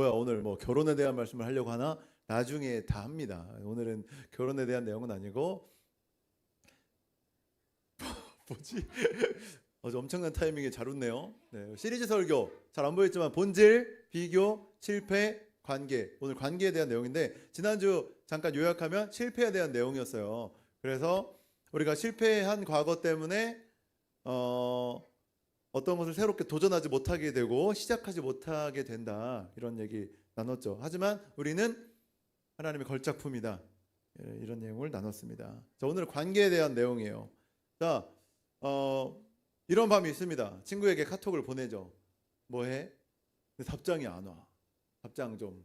뭐야 오늘 뭐 결혼에 대한 말씀을 하려고 하나? 나중에 다 합니다. 오늘은 결혼에 대한 내용은 아니고 뭐지? 아주 엄청난 타이밍에 잘 웃네요. 네, 시리즈 설교 잘 안 보였지만 본질, 비교, 실패, 관계. 오늘 관계에 대한 내용인데 지난주 잠깐 요약하면 실패에 대한 내용이었어요. 그래서 우리가 실패한 과거 때문에 어떤 것을 새롭게 도전하지 못하게 되고 시작하지 못하게 된다. 이런 얘기 나눴죠. 하지만 우리는 하나님의 걸작품이다. 이런 내용을 나눴습니다. 자, 오늘 관계에 대한 내용이에요. 자, 이런 밤이 있습니다. 친구에게 카톡을 보내죠. 뭐해? 근데 답장이 안 와. 답장 좀.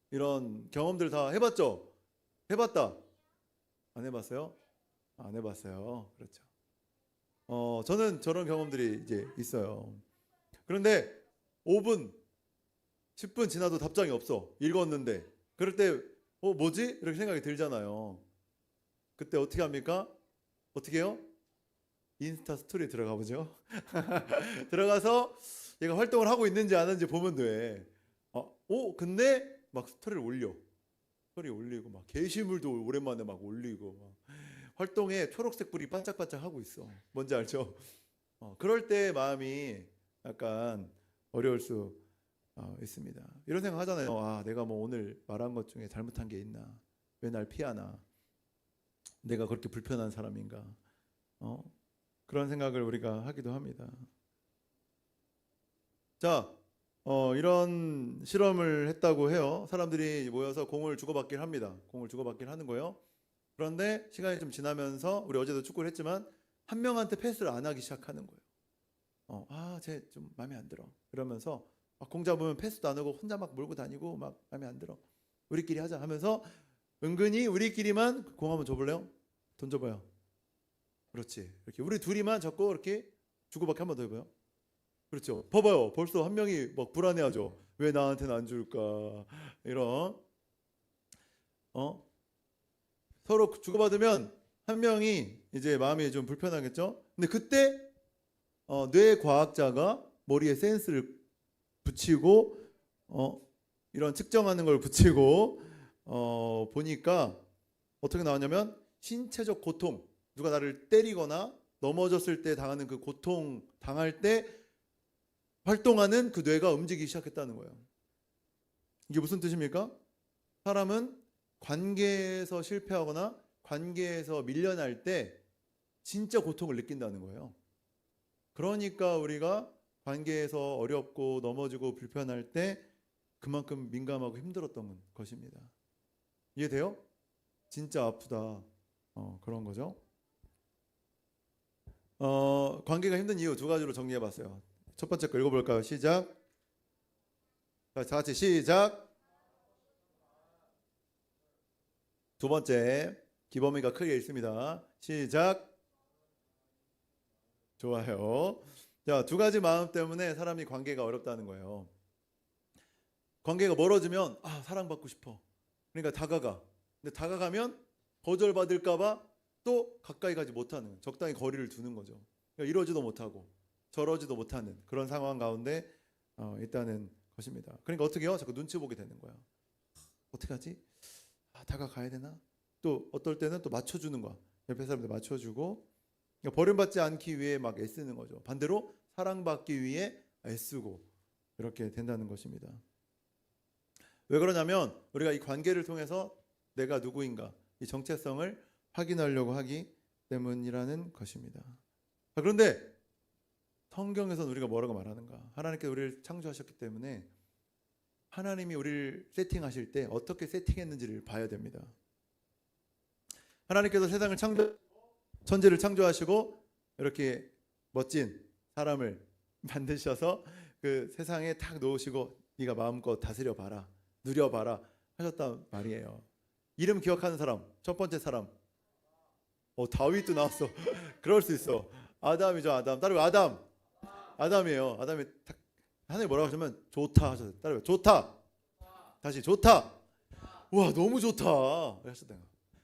이런 경험들 다 해봤죠? 해봤다. 안 해봤어요? 안 해봤어요. 그렇죠. 저는 저런 경험들이 이제 있어요. 그런데 5분, 10분 지나도 답장이 없어. 읽었는데. 그럴 때, 뭐지? 이렇게 생각이 들잖아요. 그때 어떻게 합니까? 어떻게 해요? 인스타 스토리에 들어가 보죠. 들어가서 얘가 활동을 하고 있는지 안 하는지 보면 돼. 근데 막 스토리를 올려. 스토리 올리고 막 게시물도 오랜만에 막 올리고 막 활동에 초록색 불이 반짝반짝 하고 있어. 뭔지 알죠? 그럴 때 마음이 약간 어려울 수 있습니다. 이런 생각 하잖아요. 내가 뭐 오늘 말한 것 중에 잘못한 게 있나? 왜 날 피하나? 내가 그렇게 불편한 사람인가? 그런 생각을 우리가 하기도 합니다. 자, 이런 실험을 했다고 해요. 사람들이 모여서 공을 주고받기를 합니다. 공을 주고받기를 하는 거예요. 그런데 시간이 좀 지나면서 우리 어제도 축구를 했지만 한 명한테 패스를 안 하기 시작하는 거예요. 쟤 좀 마음에 안 들어. 그러면서 공 잡으면 패스도 안 하고 혼자 막 몰고 다니고 막 마음에 안 들어. 우리끼리 하자 하면서 은근히 우리끼리만 공 한번 줘볼래요? 던져봐요. 그렇지. 이렇게 우리 둘이만 잡고 이렇게 주고받기 한 번 더 해봐요. 그렇죠. 봐봐요. 벌써 한 명이 막 불안해하죠. 왜 나한테는 안 줄까? 이런 서로 주고받으면 한 명이 이제 마음이 좀 불편하겠죠. 근데 그때 뇌과학자가 머리에 센스를 붙이고 이런 측정하는 걸 붙이고 보니까 어떻게 나왔냐면 신체적 고통, 누가 나를 때리거나 넘어졌을 때 당하는 그 고통 당할 때 활동하는 그 뇌가 움직이기 시작했다는 거예요. 이게 무슨 뜻입니까? 사람은 관계에서 실패하거나 관계에서 밀려날 때 진짜 고통을 느낀다는 거예요. 그러니까 우리가 관계에서 어렵고 넘어지고 불편할 때 그만큼 민감하고 힘들었던 것입니다. 이해돼요? 진짜 아프다. 그런 거죠. 관계가 힘든 이유 두 가지로 정리해 봤어요. 첫 번째 거 읽어볼까요? 시작. 자, 다 같이 시작. 두 번째, 기범이가 크게 읽습니다. 시작. 좋아요. 자, 두 가지 마음 때문에 사람이 관계가 어렵다는 거예요. 관계가 멀어지면 사랑받고 싶어. 그러니까 다가가. 근데 다가가면 거절받을까봐 또 가까이 가지 못하는, 적당히 거리를 두는 거죠. 그러니까 이러지도 못하고 저러지도 못하는 그런 상황 가운데 있다는 것입니다. 그러니까 어떻게 해요? 자꾸 눈치 보게 되는 거야. 어떻게 하지? 다가가야 되나? 또 어떨 때는 또 맞춰주는 거야. 옆에 사람들 맞춰주고 그러니까 버림받지 않기 위해 막 애쓰는 거죠. 반대로 사랑받기 위해 애쓰고 이렇게 된다는 것입니다. 왜 그러냐면 우리가 이 관계를 통해서 내가 누구인가 이 정체성을 확인하려고 하기 때문이라는 것입니다. 그런데 성경에서는 우리가 뭐라고 말하는가? 하나님께서 우리를 창조하셨기 때문에 하나님이 우리를 세팅하실 때 어떻게 세팅했는지를 봐야 됩니다. 하나님께서 세상을 천지를 창조하시고 이렇게 멋진 사람을 만드셔서 그 세상에 탁 놓으시고 네가 마음껏 다스려 봐라, 누려봐라 하셨단 말이에요. 이름 기억하는 사람, 첫 번째 사람. 다윗도 나왔어. 그럴 수 있어. 아담이죠, 아담. 따라해 아담. 아담이에요. 아담이 탁 하나님 뭐라고 하시면 좋다 하셨어요. 따라해 좋다. 다시 좋다. 와 너무 좋다 하셨다.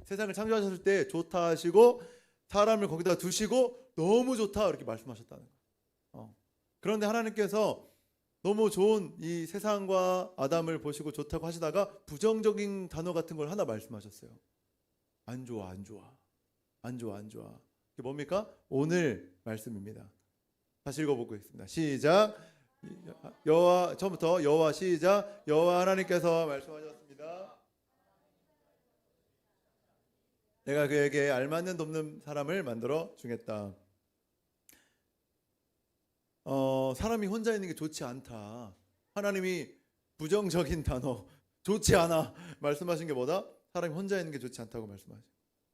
세상을 창조하셨을 때 좋다 하시고 사람을 거기다 두시고 너무 좋다 이렇게 말씀하셨다는 거예요. 그런데 하나님께서 너무 좋은 이 세상과 아담을 보시고 좋다고 하시다가 부정적인 단어 같은 걸 하나 말씀하셨어요. 안 좋아, 안 좋아, 안 좋아, 안 좋아. 이게 뭡니까? 오늘 말씀입니다. 다시 읽어보겠습니다. 시작. 여호와, 처음부터 여호와 시작. 여호와 하나님께서 말씀하셨습니다. 내가 그에게 알맞는 돕는 사람을 만들어 주겠다. 사람이 혼자 있는 게 좋지 않다. 하나님이 부정적인 단어, 좋지 않아 말씀하신 게 뭐다? 사람이 혼자 있는 게 좋지 않다고 말씀하셔.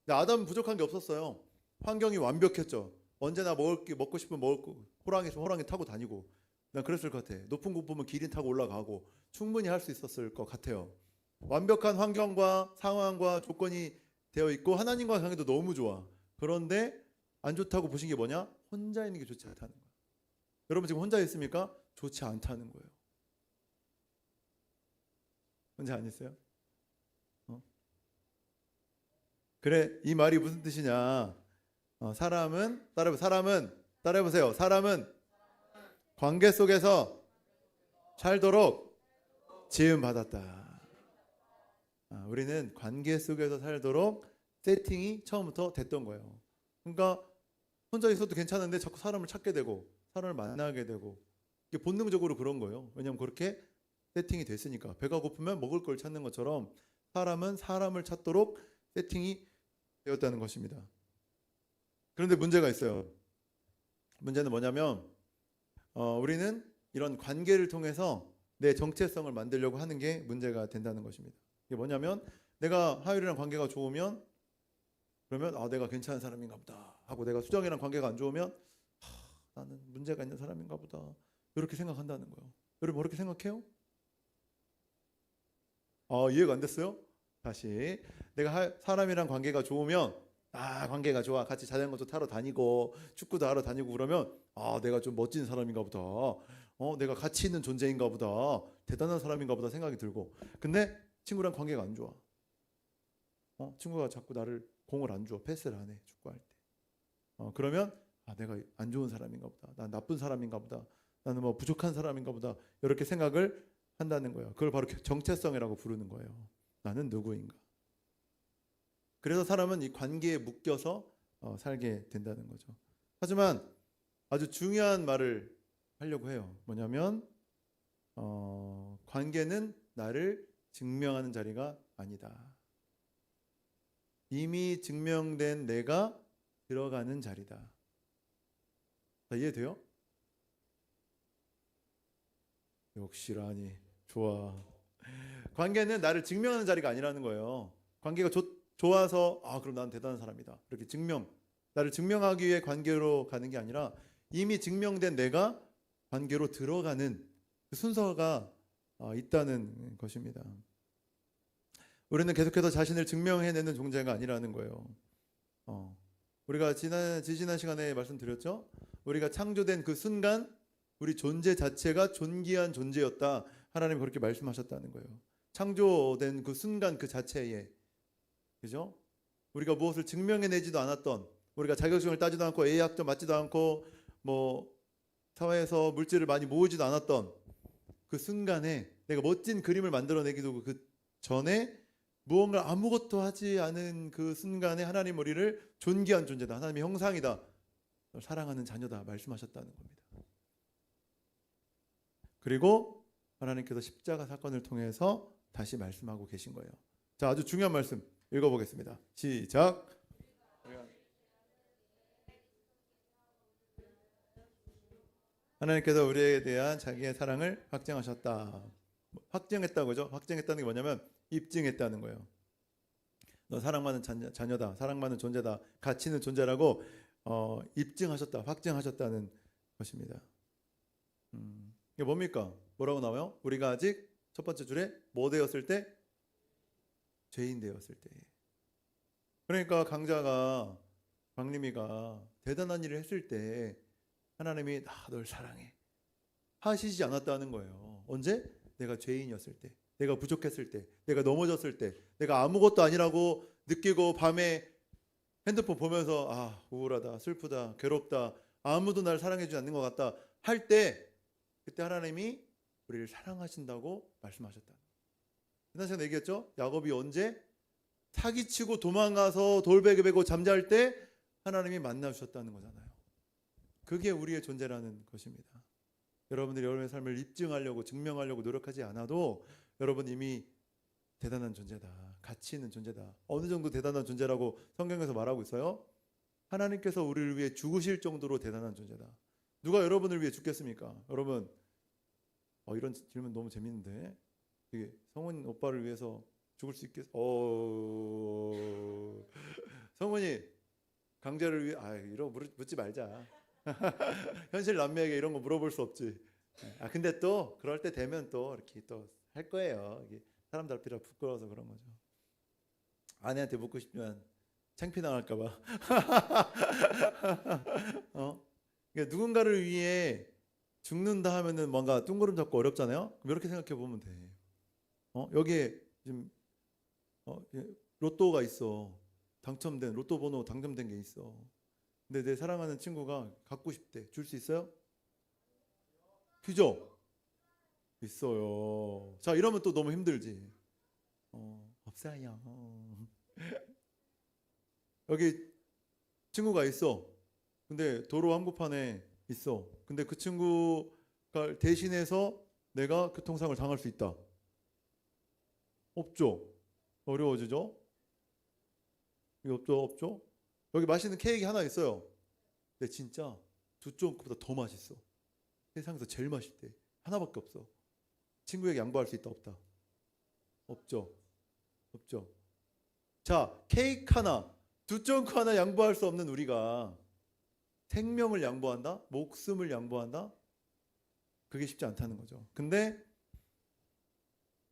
근데 아담은 부족한 게 없었어요. 환경이 완벽했죠. 언제나 먹고 싶으면 먹고, 호랑이 타고 다니고. 난 그랬을 것 같아. 높은 곳 보면 기린 타고 올라가고 충분히 할 수 있었을 것 같아요. 완벽한 환경과 상황과 조건이 되어 있고 하나님과 관계도 너무 좋아. 그런데 안 좋다고 보신 게 뭐냐? 혼자 있는 게 좋지 않다는 거야. 여러분 지금 혼자 있습니까? 좋지 않다는 거예요. 혼자 안 있어요? 그래, 이 말이 무슨 뜻이냐? 사람은 따라해보세요. 사람은 관계 속에서 살도록 지음 받았다. 우리는 관계 속에서 살도록 세팅이 처음부터 됐던 거예요. 그러니까 혼자 있어도 괜찮은데 자꾸 사람을 찾게 되고 사람을 만나게 되고 이게 본능적으로 그런 거예요. 왜냐하면 그렇게 세팅이 됐으니까. 배가 고프면 먹을 걸 찾는 것처럼 사람은 사람을 찾도록 세팅이 되었다는 것입니다. 그런데 문제가 있어요. 문제는 뭐냐면 우리는 이런 관계를 통해서 내 정체성을 만들려고 하는 게 문제가 된다는 것입니다. 이게 뭐냐면 내가 하율이랑 관계가 좋으면 그러면 내가 괜찮은 사람인가 보다 하고, 내가 수정이랑 관계가 안 좋으면 나는 문제가 있는 사람인가 보다 이렇게 생각한다는 거예요. 여러분 그렇게 생각해요? 이해가 안 됐어요? 다시. 내가 사람이랑 관계가 좋으면 관계가 좋아, 같이 자전거도 타러 다니고 축구도 하러 다니고 그러면 내가 좀 멋진 사람인가 보다, 내가 가치 있는 존재인가 보다, 대단한 사람인가 보다 생각이 들고. 근데 친구랑 관계가 안 좋아. 친구가 자꾸 나를 공을 안 줘, 패스를 안 해, 축구할 때. 그러면 내가 안 좋은 사람인가 보다, 난 나쁜 사람인가 보다, 나는 뭐 부족한 사람인가 보다 이렇게 생각을 한다는 거예요. 그걸 바로 정체성이라고 부르는 거예요. 나는 누구인가. 그래서 사람은 이 관계에 묶여서 살게 된다는 거죠. 하지만 아주 중요한 말을 하려고 해요. 뭐냐면 관계는 나를 증명하는 자리가 아니다. 이미 증명된 내가 들어가는 자리다. 자, 이해돼요? 역시라니, 좋아. 관계는 나를 증명하는 자리가 아니라는 거예요. 관계가 좋아서 그럼 난 대단한 사람이다, 이렇게 나를 증명하기 위해 관계로 가는 게 아니라 이미 증명된 내가 관계로 들어가는 그 순서가 있다는 것입니다. 우리는 계속해서 자신을 증명해내는 존재가 아니라는 거예요. 우리가 지난 시간에 말씀드렸죠? 우리가 창조된 그 순간 우리 존재 자체가 존귀한 존재였다. 하나님이 그렇게 말씀하셨다는 거예요. 창조된 그 순간 그 자체에, 그죠? 우리가 무엇을 증명해내지도 않았던, 우리가 자격증을 따지도 않고 A학점 맞지도 않고 뭐 사회에서 물질을 많이 모으지도 않았던 그 순간에 내가 멋진 그림을 만들어내기도 그 전에 무언가 아무것도 하지 않은 그 순간에 하나님 우리를 존귀한 존재다, 하나님의 형상이다, 사랑하는 자녀다 말씀하셨다는 겁니다. 그리고 하나님께서 십자가 사건을 통해서 다시 말씀하고 계신 거예요. 자, 아주 중요한 말씀 읽어보겠습니다. 시작. 하나님께서 우리에 대한 자기의 사랑을 확증하셨다. 확증했다고 그죠? 확증했다는 게 뭐냐면 입증했다는 거예요. 너 사랑받는 자녀다, 사랑받는 존재다, 가치 있는 존재라고 입증하셨다, 확증하셨다는 것입니다. 이게 뭡니까? 뭐라고 나와요? 우리가 아직 첫 번째 줄에 뭐 되었을 때? 죄인 되었을 때. 그러니까 광림이가 대단한 일을 했을 때 하나님이 널 사랑해 하시지 않았다는 거예요. 언제? 내가 죄인이었을 때, 내가 부족했을 때, 내가 넘어졌을 때, 내가 아무것도 아니라고 느끼고 밤에 핸드폰 보면서 우울하다, 슬프다, 괴롭다, 아무도 날 사랑해주지 않는 것 같다 할 때, 그때 하나님이 우리를 사랑하신다고 말씀하셨다. 지난 시간에 얘기했죠? 야곱이 언제 사기치고 도망가서 돌베개 베고 잠잘 때 하나님이 만나주셨다는 거잖아요. 그게 우리의 존재라는 것입니다. 여러분들이 여러분의 삶을 입증하려고 증명하려고 노력하지 않아도 여러분 이미 대단한 존재다. 가치 있는 존재다. 어느 정도 대단한 존재라고 성경에서 말하고 있어요? 하나님께서 우리를 위해 죽으실 정도로 대단한 존재다. 누가 여러분을 위해 죽겠습니까? 여러분, 이런 질문 너무 재밌는데, 이게 성훈 오빠를 위해서 죽을 수 있겠어? 성훈이 강자를 위해 이런 거 묻지 말자. 현실 남매에게 이런 거 물어볼 수 없지. 근데 또 그럴 때 되면 또 이렇게 또 할 거예요. 이게 사람들 앞이라 부끄러워서 그런 거죠. 아내한테 묻고 싶지만 창피당할까 봐. 그러니까 누군가를 위해 죽는다 하면은 뭔가 뜬구름 잡고 어렵잖아요. 그럼 이렇게 생각해 보면 돼. 여기에 지금 로또가 있어. 당첨된 로또 번호 당첨된 게 있어. 근데 내 사랑하는 친구가 갖고 싶대. 줄 수 있어요? 그죠? 있어요. 자, 이러면 또 너무 힘들지. 없어요. 여기 친구가 있어. 근데 도로 한복판에 있어. 근데 그 친구가 대신해서 내가 교통사고를 당할 수 있다. 없죠. 어려워지죠? 이거 없죠? 여기 맛있는 케이크 하나 있어요. 근데 진짜 두 쫑크보다 더 맛있어. 세상에서 제일 맛있대. 하나밖에 없어. 친구에게 양보할 수 있다 없다? 없죠. 자, 케이크 하나, 두 쫑크 하나 양보할 수 없는 우리가 생명을 양보한다? 목숨을 양보한다? 그게 쉽지 않다는 거죠. 근데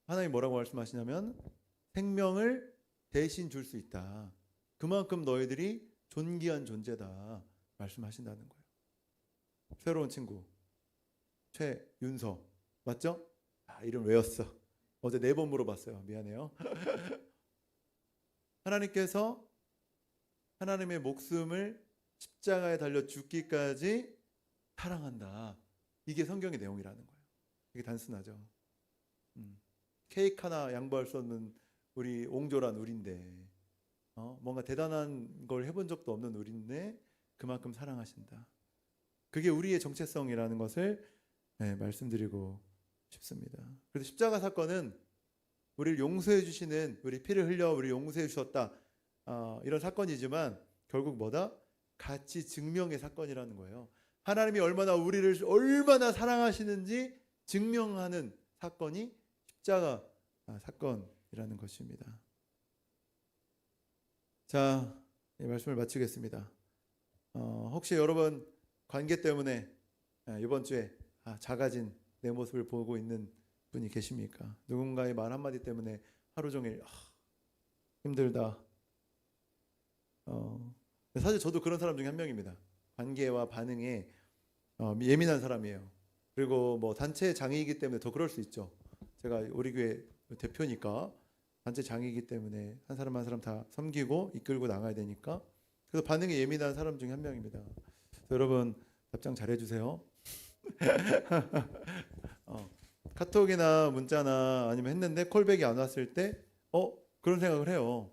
하나님 뭐라고 말씀하시냐면 생명을 대신 줄 수 있다. 그만큼 너희들이 존귀한 존재다 말씀하신다는 거예요. 새로운 친구 최윤서 맞죠? 이름 외웠어. 어제 4번 물어봤어요. 미안해요. 하나님께서 하나님의 목숨을 십자가에 달려 죽기까지 사랑한다. 이게 성경의 내용이라는 거예요. 이게 단순하죠. 케이크 하나 양보할 수 없는 우리 옹졸한 우리인데 뭔가 대단한 걸 해본 적도 없는 우리인데 그만큼 사랑하신다. 그게 우리의 정체성이라는 것을 말씀드리고 싶습니다. 그래서 십자가 사건은 우리를 용서해 주시는, 우리 피를 흘려 우리 용서해 주셨다 이런 사건이지만 결국 뭐다? 가치 증명의 사건이라는 거예요. 하나님이 우리를 얼마나 사랑하시는지 증명하는 사건이 십자가 사건이라는 것입니다. 자, 이 말씀을 마치겠습니다. 혹시 여러분 관계 때문에 이번 주에 작아진 내 모습을 보고 있는 분이 계십니까? 누군가의 말 한마디 때문에 하루 종일 힘들다. 사실 저도 그런 사람 중에 한 명입니다. 관계와 반응에 예민한 사람이에요. 그리고 뭐 단체 장이기 때문에 더 그럴 수 있죠. 제가 우리 교회 대표니까 단체 장이기 때문에 한 사람 한 사람 다 섬기고 이끌고 나가야 되니까 그래서 반응에 예민한 사람 중에 한 명입니다. 여러분 답장 잘 해주세요. 카톡이나 문자나 아니면 했는데 콜백이 안 왔을 때 그런 생각을 해요.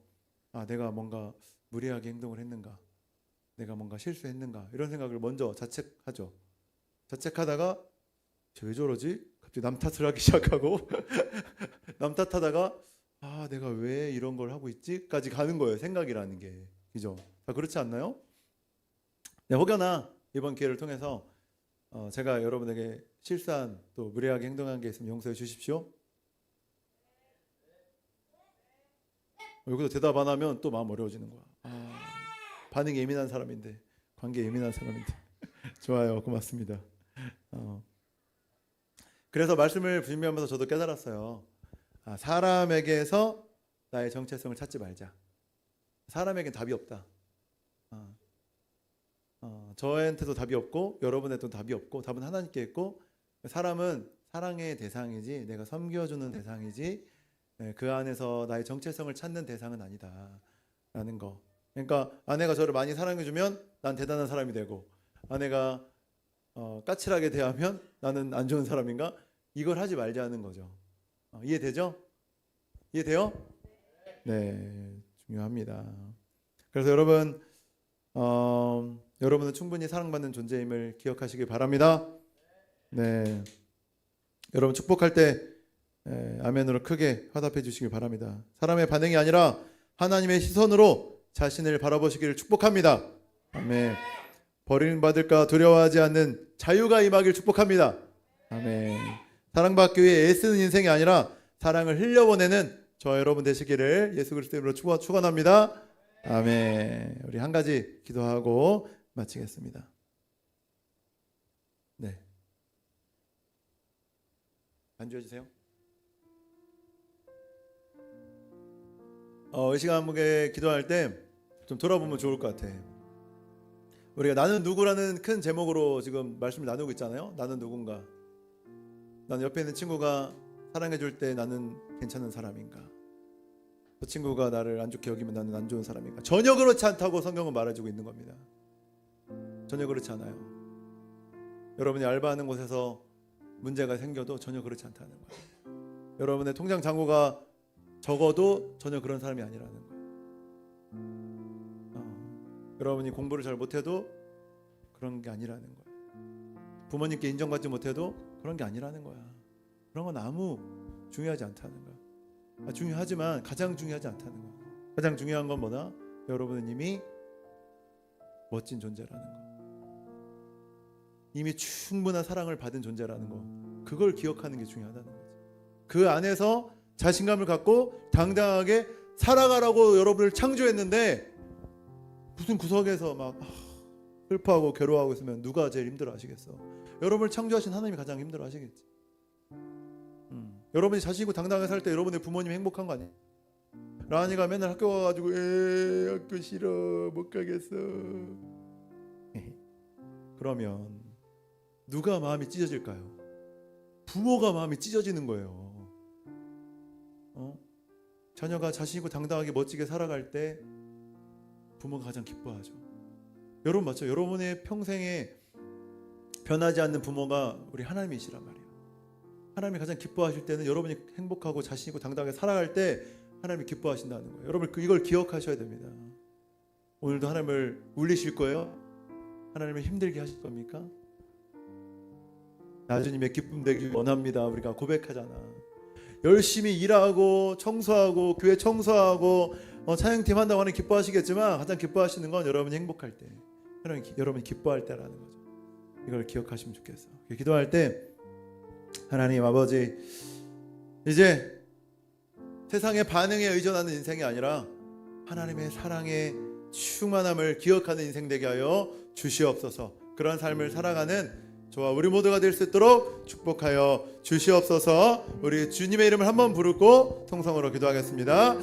내가 뭔가 무리하게 행동을 했는가, 내가 뭔가 실수했는가 이런 생각을 먼저 자책하죠. 자책하다가 왜 저러지? 갑자기 남 탓을 하기 시작하고 남 탓하다가 내가 왜 이런 걸 하고 있지?까지 가는 거예요. 생각이라는 게. 그죠? 그렇지 않나요? 네, 혹여나 이번 기회를 통해서 제가 여러분에게 실수한 또 무례하게 행동한 게 있으면 용서해 주십시오. 여기서 대답 안 하면 또 마음 어려워지는 거야. 반응 예민한 사람인데, 관계 예민한 사람인데. 좋아요, 고맙습니다. 그래서 말씀을 준비하면서 저도 깨달았어요. 사람에게서 나의 정체성을 찾지 말자. 사람에겐 답이 없다. 저한테도 답이 없고 여러분한테도 답이 없고 답은 하나님께 있고 사람은 사랑의 대상이지 내가 섬겨주는 대상이지 그 안에서 나의 정체성을 찾는 대상은 아니다 라는 거. 그러니까 아내가 저를 많이 사랑해주면 난 대단한 사람이 되고 아내가 까칠하게 대하면 나는 안 좋은 사람인가? 이걸 하지 말자는 거죠. 이해되죠? 이해돼요? 네, 중요합니다. 그래서 여러분, 여러분은 충분히 사랑받는 존재임을 기억하시기 바랍니다. 네, 여러분 축복할 때 아멘으로 크게 화답해 주시기 바랍니다. 사람의 반응이 아니라 하나님의 시선으로 자신을 바라보시기를 축복합니다. 아멘. 버림받을까 두려워하지 않는 자유가 임하길 축복합니다. 아멘. 사랑받기 위해 애쓰는 인생이 아니라 사랑을 흘려보내는 저와 여러분 되시기를 예수 그리스도 이름으로 축원합니다. 아멘. 우리 한 가지 기도하고 마치겠습니다. 네. 반주해 주세요. 이 시간에 기도할 때 좀 돌아보면 좋을 것 같아. 우리가 나는 누구라는 큰 제목으로 지금 말씀을 나누고 있잖아요. 나는 누군가. 나는 옆에 있는 친구가 사랑해 줄 때 나는 괜찮은 사람인가? 그 친구가 나를 안 좋게 여기면 나는 안 좋은 사람인가? 전혀 그렇지 않다고 성경은 말해주고 있는 겁니다. 전혀 그렇지 않아요. 여러분이 알바하는 곳에서 문제가 생겨도 전혀 그렇지 않다는 거예요. 여러분의 통장 잔고가 적어도 전혀 그런 사람이 아니라는 거예요. 여러분이 공부를 잘 못해도 그런 게 아니라는 거예요. 부모님께 인정받지 못해도 그런 게 아니라는 거야. 그런 건 아무 중요하지 않다는 거야. 중요하지만 가장 중요하지 않다는 거야. 가장 중요한 건 뭐다? 여러분은 이미 멋진 존재라는 거. 이미 충분한 사랑을 받은 존재라는 거. 그걸 기억하는 게 중요하다는 거지. 그 안에서 자신감을 갖고 당당하게 살아가라고 여러분을 창조했는데 무슨 구석에서 막 슬퍼하고 괴로워하고 있으면 누가 제일 힘들어 하시겠어? 여러분을 창조하신 하나님이 가장 힘들어 하시겠지. 여러분이 자신 있고 당당하게 살 때 여러분의 부모님이 행복한 거 아니에요? 라니가 맨날 학교 가가지고 학교 싫어 못 가겠어. 그러면 누가 마음이 찢어질까요? 부모가 마음이 찢어지는 거예요. 자녀가 자신 있고 당당하게 멋지게 살아갈 때 부모가 가장 기뻐하죠. 여러분 맞죠? 여러분의 평생에 변하지 않는 부모가 우리 하나님이시란 말이에요. 하나님이 가장 기뻐하실 때는 여러분이 행복하고 자신 있고 당당하게 살아갈 때 하나님이 기뻐하신다는 거예요. 여러분 이걸 기억하셔야 됩니다. 오늘도 하나님을 울리실 거예요? 하나님을 힘들게 하실 겁니까? 나 주님의 기쁨 되길 원합니다. 우리가 고백하잖아. 열심히 일하고 청소하고 교회 청소하고 찬양팀 한다고 하는 기뻐하시겠지만 가장 기뻐하시는 건 여러분이 행복할 때, 여러분이 기뻐할 때라는 거죠. 이걸 기억하시면 좋겠어. 기도할 때 하나님 아버지, 이제 세상의 반응에 의존하는 인생이 아니라 하나님의 사랑의 충만함을 기억하는 인생 되게 하여 주시옵소서. 그런 삶을 살아가는 저와 우리 모두가 될 수 있도록 축복하여 주시옵소서. 우리 주님의 이름을 한번 부르고 통성으로 기도하겠습니다.